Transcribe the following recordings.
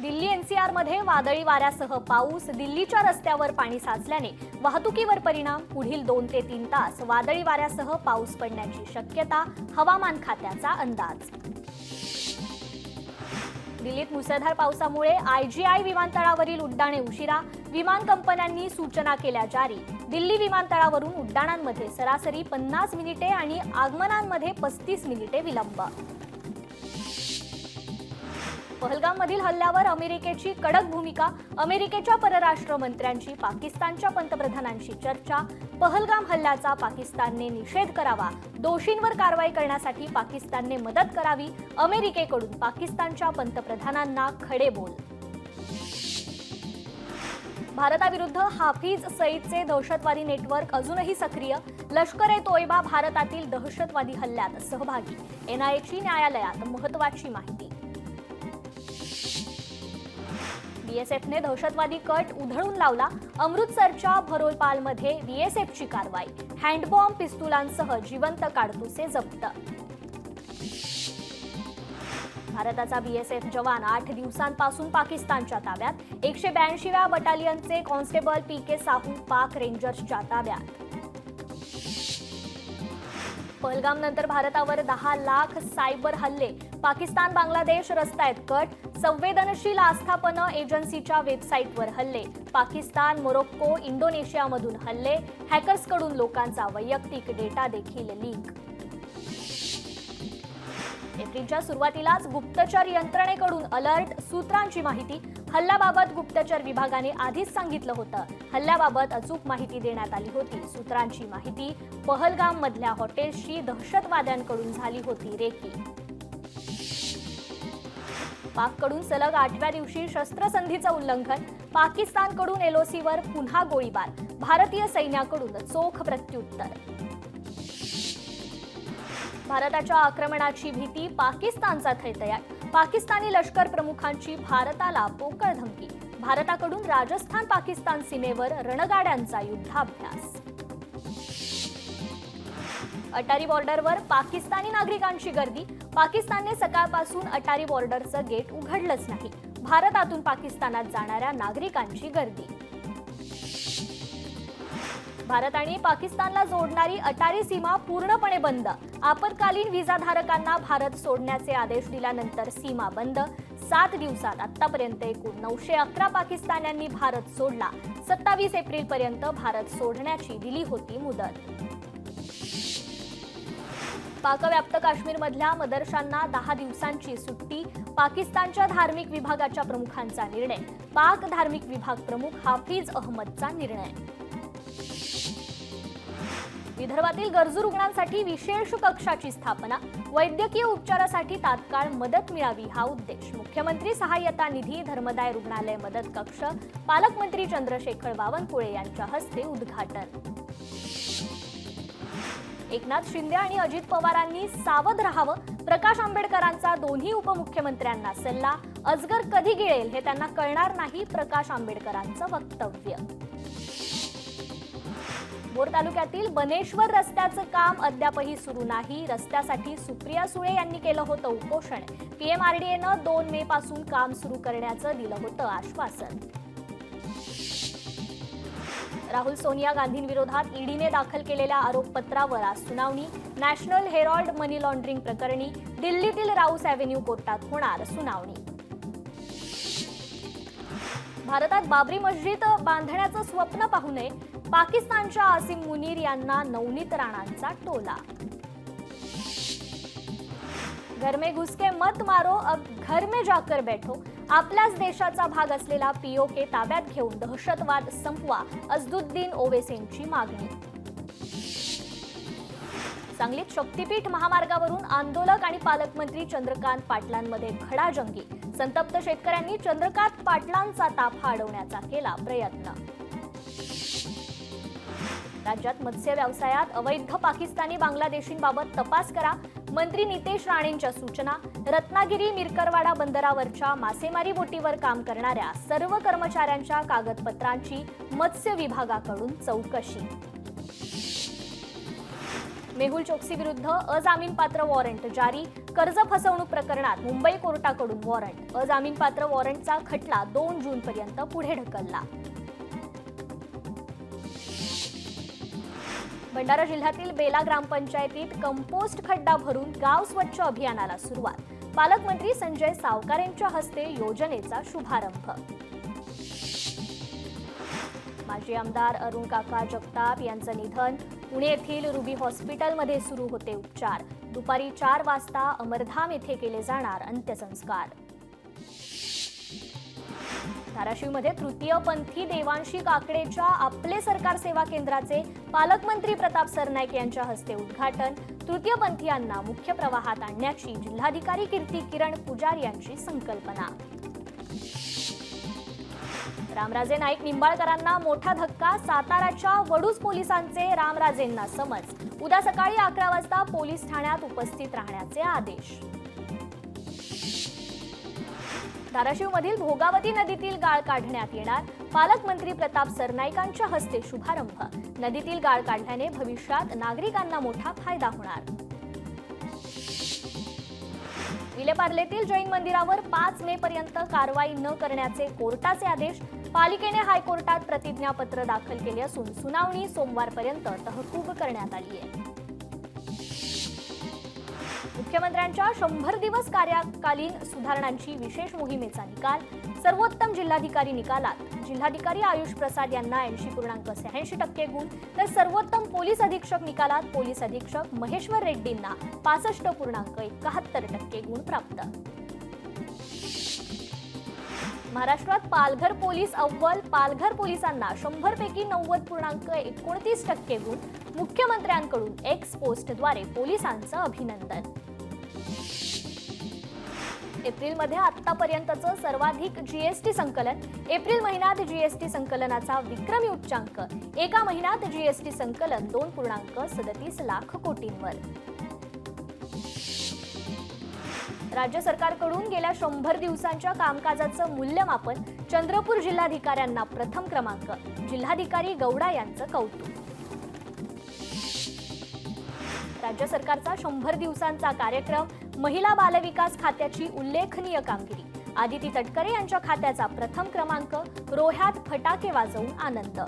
Delhi NCR मध्ये वादळी वाऱ्यासह पाऊस, दिल्लीच्या रस्त्यावर पाणी साचल्याने वाहतुकीवर परिणाम. पुढील 2 ते 3 तास वादळी वाऱ्यासह पाऊस पडण्याची शक्यता, हवामान खात्याचा अंदाज. दिल्लीत मुसळधार पावसामुळे आयजीआय विमानतळावरील उड्डाणे उशिरा, विमान कंपन्यांनी सूचना केल्या जारी. दिल्ली विमानतळावरून उड्डाणांमध्ये सरासरी 50 मिनिटे आणि आगमनांमध्ये 35 मिनिटे विलंब. पहलगाममधील हल्ल्यावर अमेरिकेची कडक भूमिका, अमेरिकेच्या परराष्ट्र मंत्र्यांची पाकिस्तानच्या पंतप्रधानांशी चर्चा. पहलगाम हल्ल्याचा पाकिस्तानने निषेध करावा, दोषींवर कारवाई करण्यासाठी पाकिस्तानने मदत करावी. अमेरिकेकडून पाकिस्तानच्या पंतप्रधानांना खडे बोल. भारताविरुद्ध हाफिज सईदचे दहशतवादी नेटवर्क अजूनही सक्रिय, लष्कर-ए-तोयबा भारतातील दहशतवादी हल्ल्यात सहभागी. एनआयएची न्यायालयात महत्त्वाची माहिती. बीएसएफने दहशतवादी कट उधळून लावला, अमृतसरच्या भरोलपालमध्ये बीएसएफची कारवाई. हँडबॉम्ब, पिस्तुलांसह जिवंत काडतुसे जप्त. भारताचा बीएसएफ जवान 8 दिवसांपासून पाकिस्तानच्या ताब्यात. 182व्या बटालियनचे कॉन्स्टेबल पीके साहू पाक रेंजर्सच्या ताब्यात. पहलगामनंतर भारतावर 10 लाख सायबर हल्ले, पाकिस्तान बांगलादेश रस्त्यात कट. संवेदनशील आस्थापनं एजन्सीच्या वेबसाईटवर हल्ले, पाकिस्तान, मोरोक्को, इंडोनेशियामधून हल्ले. हॅकर्सकडून लोकांचा वैयक्तिक डेटा देखील लीक. एप्रिलच्या सुरुवातीलाच गुप्तचर यंत्रणेकडून अलर्ट, सूत्रांची माहिती. हल्ल्याबाबत गुप्तचर विभागाने आधीच सांगितलं होतं. हल्ल्याबाबत अचूक माहिती देण्यात आली होती. सूत्रांची माहिती, पहलगाम मधल्या हॉटेल्सची दहशतवाद्यांकडून झाली होती रेकी. पाककडून सलग 8व्या दिवशी शस्त्रसंधीचं उल्लंघन, पाकिस्तानकडून एलओसीवर पुन्हा गोळीबार, भारतीय सैन्याकडून चोख प्रत्युत्तर. भारताच्या आक्रमणाची भीती, पाकिस्तानचा थैतयार. पाकिस्तानी लष्कर प्रमुखांची भारताला पोकळ धमकी. भारताकडून राजस्थान पाकिस्तान सीमेवर रणगाड्यांचा युद्धाभ्यास. अटारी बॉर्डरवर पाकिस्तानी नागरिकांची गर्दी, पाकिस्तानने सकाळपासून अटारी बॉर्डरचं गेट उघडलंच नाही. भारतातून पाकिस्तानात जाणाऱ्या नागरिकांची गर्दी. भारत आणि पाकिस्तानला जोडणारी अटारी सीमा पूर्णपणे बंद. आपत्कालीन व्हिसाधारकांना भारत सोडण्याचे आदेश दिल्यानंतर सीमा बंद. 7 दिवसात आतापर्यंत एकूण 911 पाकिस्तान्यांनी भारत सोडला. 27 एप्रिलपर्यंत भारत सोडण्याची दिली होती मुदत. पाकव्याप्त काश्मीरमधल्या मदरशांना 10 दिवसांची सुट्टी, पाकिस्तानच्या धार्मिक विभागाच्या प्रमुखांचा निर्णय. पाक धार्मिक विभाग प्रमुख हाफिज अहमदचा निर्णय. विदर्भातील गरजू रुग्णांसाठी विशेष कक्षाची स्थापना, वैद्यकीय उपचारासाठी तात्काळ मदत मिळावी हा उद्देश. मुख्यमंत्री सहाय्यता निधी, धर्मदाय रुग्णालय मदत कक्ष, पालकमंत्री चंद्रशेखर बावनकुळे यांच्या हस्ते उद्घाटन. एकनाथ शिंदे आणि अजित पवारांनी सावध राहावं, प्रकाश आंबेडकरांचा दोन्ही उपमुख्यमंत्र्यांना सल्ला. अजगर कधी गिळेल हे त्यांना कळणार नाही, प्रकाश आंबेडकरांचं वक्तव्य. भोर तालुक्यातील बनेश्वर रस्त्याचं काम अद्यापही सुरू नाही. रस्त्यासाठी सुप्रिया सुळे यांनी केलं होतं उपोषण. पीएमआरडीएनं 2 मे पासून काम सुरू करण्याचं दिलं होतं आश्वासन. राहुल सोनिया गांधींविरोधात ईडीने दाखल केलेल्या आरोपपत्रावर आज सुनावणी. नॅशनल हेरॉल्ड मनी लॉन्ड्रिंग प्रकरणी दिल्लीतील राऊस अॅव्हेन्यू कोर्टात होणार सुनावणी. भारतात बाबरी मस्जिद बांधण्याचं स्वप्न पाहू नये, पाकिस्तानच्या आसिम मुनीर यांना नवनीत राणांचा टोला. घर में घुस के मत मारो, अब घर में जाकर बैठो. आपल्याच देशाचा भाग असलेला पीओके ताब्यात घेऊन दहशतवाद संपवा, अझदुद्दीन ओवेसींची मागणी. सांगलीत शक्तीपीठ महामार्गावरून आंदोलक आणि पालकमंत्री चंद्रकांत पाटलांमध्ये खडाजंगी. संतप्त शेतकऱ्यांनी चंद्रकांत पाटलांचा ताफा अडवण्याचा केला प्रयत्न. राज्यात मत्स्य व्यवसायात अवैध पाकिस्तानी बांगलादेशींबाबत तपास करा, मंत्री नितेश राणेंच्या सूचना. रत्नागिरी मिरकरवाडा बंदरावरच्या मासेमारी बोटीवर काम करणाऱ्या सर्व कर्मचाऱ्यांच्या कागदपत्रांची मत्स्य विभागाकडून चौकशी. मेहुल चोक्सी विरुद्ध अजामीनपात्र वॉरंट जारी. कर्ज फसवणूक प्रकरणात मुंबई कोर्टाकडून वॉरंट. अजामीनपात्र वॉरंटचा खटला 2 जूनपर्यंत पुढे ढकलला. भंडारा जिल्ह्यातील बेला ग्रामपंचायतीत कंपोस्ट खड्डा भरून गाव स्वच्छ अभियानाला सुरुवात. पालकमंत्री संजय सावकार यांच्या हस्ते योजनेचा शुभारंभ. माजी आमदार अरुण काका जगताप यांचं निधन. पुणे येथील रुबी हॉस्पिटलमध्ये सुरू होते उपचार. दुपारी 4 वाजता अमरधाम येथे केले जाणार अंत्यसंस्कार. धाराशिवमध्ये तृतीयपंथी देवांशी काकडेच्या आपले सरकार सेवा केंद्राचे पालकमंत्री प्रताप सरनाईक यांच्या हस्ते उद्घाटन. तृतीयपंथीयांना मुख्य प्रवाहात आणण्याची जिल्हाधिकारी कीर्ती किरण पुजारी यांची संकल्पना. रामराजे नाईक निंबाळकरांना मोठा धक्का. साताराच्या वडूज पोलिसांचे रामराजेंना समज. उद्या सकाळी 11 वाजता पोलीस ठाण्यात उपस्थित राहण्याचे आदेश. धाराशिवमधील भोगावती नदीतील गाळ काढण्यात येणार. पालकमंत्री प्रताप सरनाईकांच्या हस्ते शुभारंभ. नदीतील गाळ काढल्याने भविष्यात नागरिकांना मोठा फायदा होणार. विलेपार्लेतील जैन मंदिरावर 5 मे पर्यंत कारवाई न करण्याचे कोर्टाचे आदेश. पालिकेने हायकोर्टात प्रतिज्ञापत्र दाखल केले असून सुनावणी सोमवारपर्यंत तहकूब करण्यात आली आहे. मुख्यमंत्र्यांच्या 100 दिवस कार्यकालीन सुधारणांची विशेष मोहिमेचा निकाल. सर्वोत्तम जिल्हाधिकारी निकालात जिल्हाधिकारी आयुष प्रसाद यांना 80.86% गुण, तर सर्वोत्तम पोलीस अधीक्षक निकालात पोलीस अधीक्षक महेश्वर रेड्डींना 65.71% गुण प्राप्त. महाराष्ट्रात पालघर पोलीस अव्वल. पालघर पोलिसांना 100 पैकी 90.29% गुण. मुख्यमंत्र्यांकडून एक्स पोस्टद्वारे पोलिसांचं अभिनंदन. एप्रिलमध्ये आतापर्यंतचं सर्वाधिक जीएसटी संकलन. एप्रिल महिन्यात जीएसटी संकलनाचा विक्रमी उच्चांक. एका महिन्यात जीएसटी संकलन 2.37 लाख कोटींवर. राज्य सरकारकडून गेल्या 100 दिवसांच्या कामकाजाचं मूल्यमापन. चंद्रपूर जिल्हाधिकाऱ्यांना प्रथम क्रमांक. जिल्हाधिकारी गौडा यांचं कौतुक. राज्य सरकारचा 100 दिवसांचा कार्यक्रम. महिला बालविकास खात्याची उल्लेखनीय कामगिरी. आदिती तटकरे यांच्या खात्याचा प्रथम क्रमांक. रोह्यात फटाके वाजवून आनंद.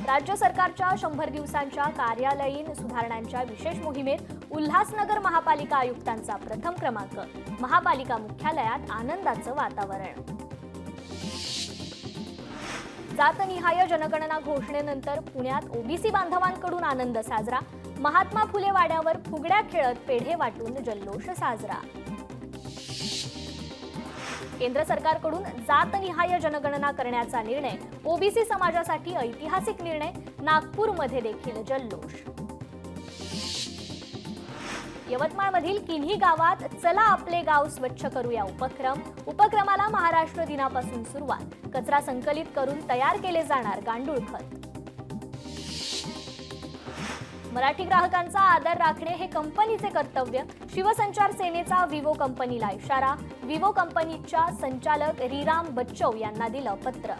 राज्य सरकारच्या 100 दिवसांच्या कार्यालयीन सुधारणांच्या विशेष मोहिमेत उल्हासनगर महापालिका आयुक्तांचा प्रथम क्रमांक. महापालिका मुख्यालयात आनंदाचं वातावरण. जातनिहाय जनगणना घोषणेनंतर पुण्यात ओबीसी बांधवांकडून आनंद साजरा. महात्मा फुले वाड्यावर फुगड्या खेळत पेढे वाटून जल्लोष साजरा. केंद्र सरकारकडून जातनिहाय जनगणना करण्याचा निर्णय. ओबीसी समाजासाठी ऐतिहासिक निर्णय. नागपूरमध्ये देखील जल्लोष. यवतमाळमधील किन्ही गावात चला आपले गाव स्वच्छ करूया उपक्रम. उपक्रमाला महाराष्ट्र दिनापासून सुरुवात. कचरा संकलित करून तयार केले जाणार गांडूळ खत. मराठी ग्राहकांचा आदर राखणे हे कंपनीचे कर्तव्य. शिवसंचार सेनेचा विवो कंपनीला इशारा. विवो कंपनीच्या संचालक रीराम बच्चव यांना दिलं पत्र.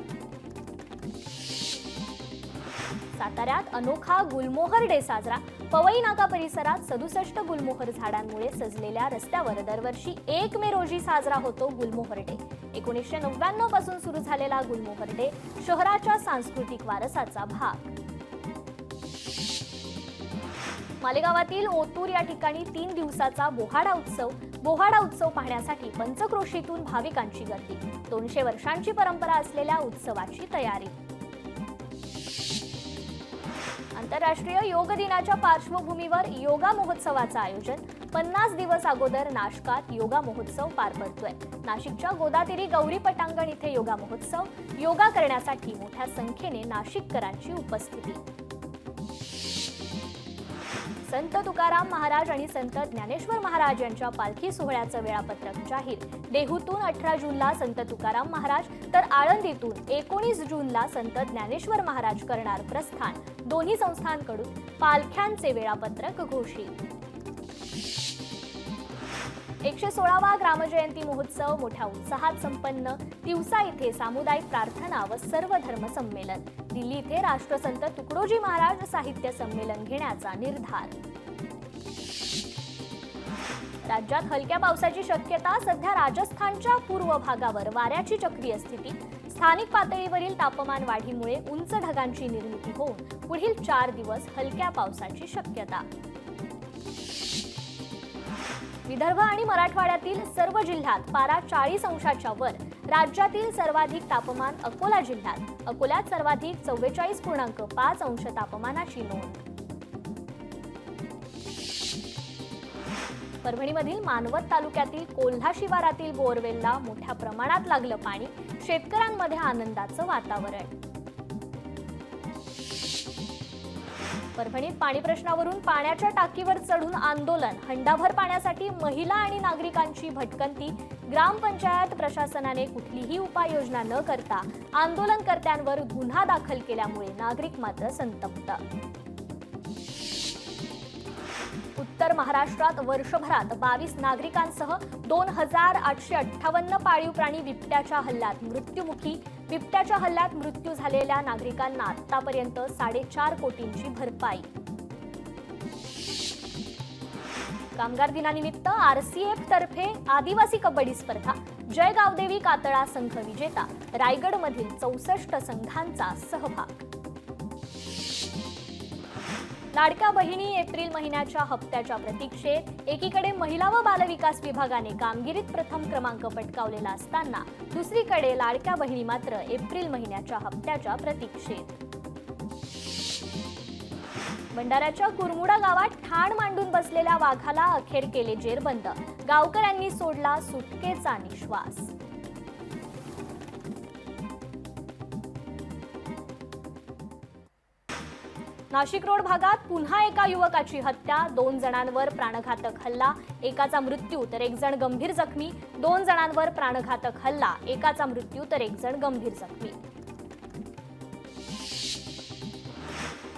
साताऱ्यात अनोखा गुलमोहर डे साजरा. पवई नाका परिसरात 67 गुलमोहर झाडांमुळे सजलेल्या रस्त्यावर दरवर्षी 1 मे रोजी साजरा होतो गुलमोहर डे. 1999 पासून सुरू झालेला गुलमोहर डे शहराच्या सांस्कृतिक वारसाचा भाग. मालेगावातील ओतूर या ठिकाणी 3 दिवसाचा बोहाडा उत्सव. बोहाडा उत्सव पाहण्यासाठी पंचक्रोशीतून भाविकांची गर्दी. 200 वर्षांची परंपरा असलेल्या उत्सवाची तयारी. आंतरराष्ट्रीय योग दिनाच्या पार्श्वभूमीवर योगा महोत्सवाचं आयोजन. 50 दिवस अगोदर नाशकात योगा महोत्सव पार पडतोय. नाशिकच्या गोदातीरी गौरी पटांगण इथे योगा महोत्सव. योगा करण्यासाठी मोठ्या संख्येने नाशिककरांची उपस्थिती. संत तुकाराम महाराज आणि संत ज्ञानेश्वर महाराज यांच्या पालखी सोहळ्याचं वेळापत्रक जाहीर. देहूतून 18 जूनला संत तुकाराम महाराज तर आळंदीतून 19 जूनला संत ज्ञानेश्वर महाराज करणार प्रस्थान. दोन्ही संस्थांकडून पालख्यांचे वेळापत्रक घोषित. 116वा ग्रामजयंती महोत्सव मोठ्या उत्साहात संपन्न. तिवसा इथे सामुदायिक प्रार्थना व सर्व धर्म संमेलन. दिल्ली इथे राष्ट्रसंत तुकडोजी महाराज साहित्य संमेलन घेण्याचा निर्धार. राज्यात हलक्या पावसाची शक्यता. सध्या राजस्थानच्या पूर्व भागावर वाऱ्याची चक्रीय स्थिती. स्थानिक पातळीवरील तापमान वाढीमुळे उंच ढगांची निर्मिती होऊन पुढील 4 दिवस हलक्या पावसाची शक्यता. विदर्भ आणि मराठवाड्यातील सर्व जिल्ह्यात पारा 40 अंशाच्या वर. राज्यातील सर्वाधिक तापमान अकोला जिल्ह्यात. अकोल्यात सर्वाधिक 44.5 अंश तापमानाची नोंद. परभणीमधील मानवत तालुक्यातील कोल्हा शिवारातील बोरवेलला मोठ्या प्रमाणात लागलं पाणी. शेतकऱ्यांमध्ये आनंदाचं वातावरण. परभणीत पाणी प्रश्नावरून पाण्याच्या टाकीवर चढून आंदोलन. हंडाभर पाण्यासाठी महिला आणि नागरिकांची भटकंती. ग्रामपंचायत प्रशासनाने कुठलीही उपाययोजना न करता आंदोलनकर्त्यांवर गुन्हा दाखल केल्यामुळे नागरिक मात्र संतप्त. उत्तर महाराष्ट्रात वर्षभरात 22 नागरिकांसह 2858 पाळीव प्राणी बिबट्याच्या हल्ल्यात मृत्युमुखी. बिबट्याच्या हल्ल्यात मृत्यू झालेल्या नागरिकांना आतापर्यंत 4.5 कोटींची भरपाई. कामगार दिनानिमित्त RCF तर्फे आदिवासी कबड्डी स्पर्धा. जय गावदेवी कातळा संघ विजेता. रायगडमधील 64 संघांचा सहभाग. लाडक्या बहिणी एप्रिल महिन्याच्या हप्त्याच्या प्रतीक्षेत. एकीकडे महिला व बालविकास विभागाने कामगिरीत प्रथम क्रमांक पटकावलेला असताना दुसरीकडे लाडक्या बहिणी मात्र एप्रिल महिन्याच्या हप्त्याच्या प्रतीक्षेत. भंडाऱ्याच्या कुरमुडा गावात ठाण मांडून बसलेल्या वाघाला अखेर केले जेरबंद. गावकऱ्यांनी सोडला सुटकेचा निश्वास. नाशिक रोड भागात पुन्हा एका युवकाची हत्या. 2 जणांवर प्राणघातक हल्ला. एकाचा मृत्यू तर 1 जण गंभीर जखमी. 2 जणांवर प्राणघातक हल्ला. एकाचा मृत्यू तर 1 जण गंभीर जखमी.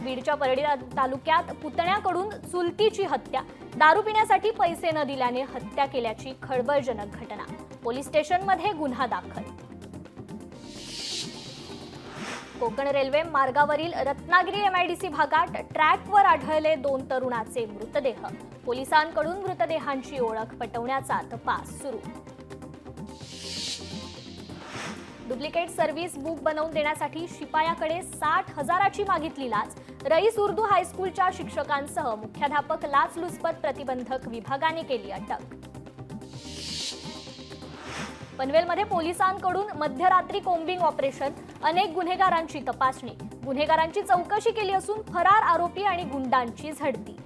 बीडच्या परळी तालुक्यात पुतण्याकडून चुलतीची हत्या. दारू पिण्यासाठी पैसे न दिल्याने हत्या केल्याची खळबळजनक घटना. पोलीस स्टेशनमध्ये गुन्हा दाखल. कोकण रेल्वे मार्गावरील रत्नागिरी MIDC भागात ट्रॅकवर आढळले 2 तरुणाचे मृतदेह. पोलिसांकडून मृतदेहांची ओळख पटवण्याचा तपास सुरू. डुप्लिकेट सर्व्हिस बुक बनवून देण्यासाठी शिपायाकडे 60,000ची मागितली लाच. रईस उर्दू हायस्कूलच्या शिक्षकांसह मुख्याध्यापक लाचलुचपत प्रतिबंधक विभागाने केली अटक. पनवेलमध्ये पोलिसांकडून मध्यरात्री कोम्बिंग ऑपरेशन. अनेक गुन्हेगारांची तपासणी. गुन्हेगारांची चौकशी केली असून फरार आरोपी आणि गुंडांची झडती.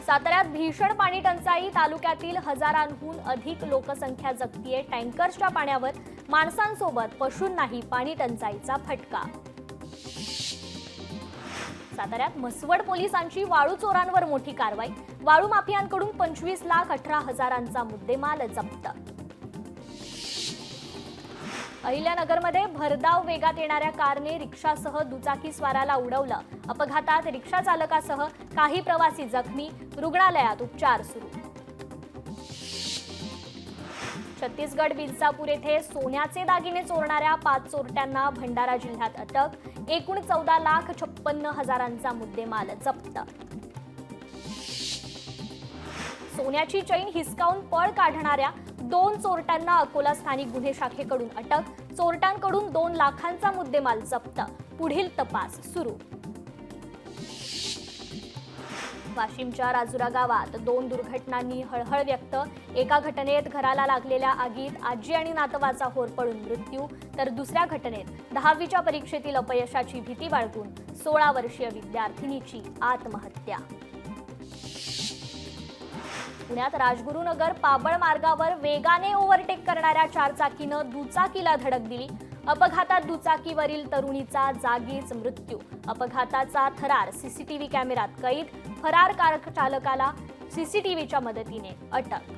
साताऱ्यात भीषण पाणी टंचाई. तालुक्यातील हजारांहून अधिक लोकसंख्या जगतीये टँकर्सच्या पाण्यावर. माणसांसोबत पशूंनाही पाणी टंचाईचा फटका. साताऱ्यात म्हसवड पोलिसांची वाळू चोरांवर मोठी कारवाई. वाळू माफियांकडून 25,18,000चा मुद्देमाल जप्त. अहिल्यानगरमध्ये भरधाव वेगात येणाऱ्या कारने रिक्षासह दुचाकीस्वाराला उडवलं. अपघातात रिक्षा चालकासह काही प्रवासी जखमी. रुग्णालयात उपचार सुरू. छत्तीसगड बिरसापूर येथे सोन्याचे दागिने चोरणाऱ्या 5 चोरट्यांना भंडारा जिल्ह्यात अटक. एकूण 14,56,000चा मुद्देमाल जप्त. सोन्याची चैन हिसकावून पळ काढणाऱ्या 2 चोरट्यांना अकोला स्थानिक गुन्हे शाखेकडून अटक. चोरट्यांकडून 2 लाखांचा मुद्देमाल जप्त. पुढील तपास सुरू. वाशिमच्या राजुरा गावात 2 दुर्घटनांनी हळहळ व्यक्त. एका घटनेत घराला लागलेल्या आगीत आजी आणि नातवाचा होरपळून मृत्यू, तर दुसऱ्या घटनेत 10वीच्या परीक्षेतील अपयशाची भीती बाळगून 16 वर्षीय विद्यार्थिनीची आत्महत्या. पुण्यात राजगुरुनगर पाबळ मार्गावर वेगाने ओव्हरटेक करणाऱ्या 4 चाकीनं दुचाकीला धडक दिली. अपघातात दुचाकीवरील तरुणीचा जागीच मृत्यू. अपघाताचा थरार CCTV कॅमेऱ्यात कैद. फरार कार चालकाला CCTVच्या मदतीने अटक.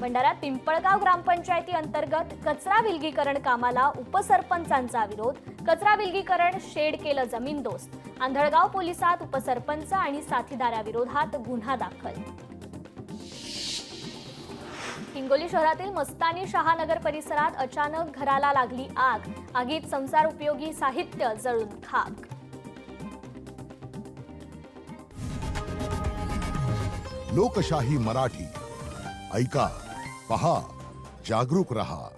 भंडाऱ्यात पिंपळगाव ग्रामपंचायती अंतर्गत कचरा विलगीकरण कामाला उपसरपंचांचा विरोध. कचरा विलगीकरण शेड केलं जमीनदोस्त. आंधळगाव पोलिसात उपसरपंच आणि साथीदाराविरोधात गुन्हा दाखल. हिंगोली शहरातील मस्तानी शहानगर परिसरात अचानक घराला लागली आग. आगीत संसार उपयोगी साहित्य जळून खाक. लोकशाही मराठी ऐका, पहा, जागरूक रहा.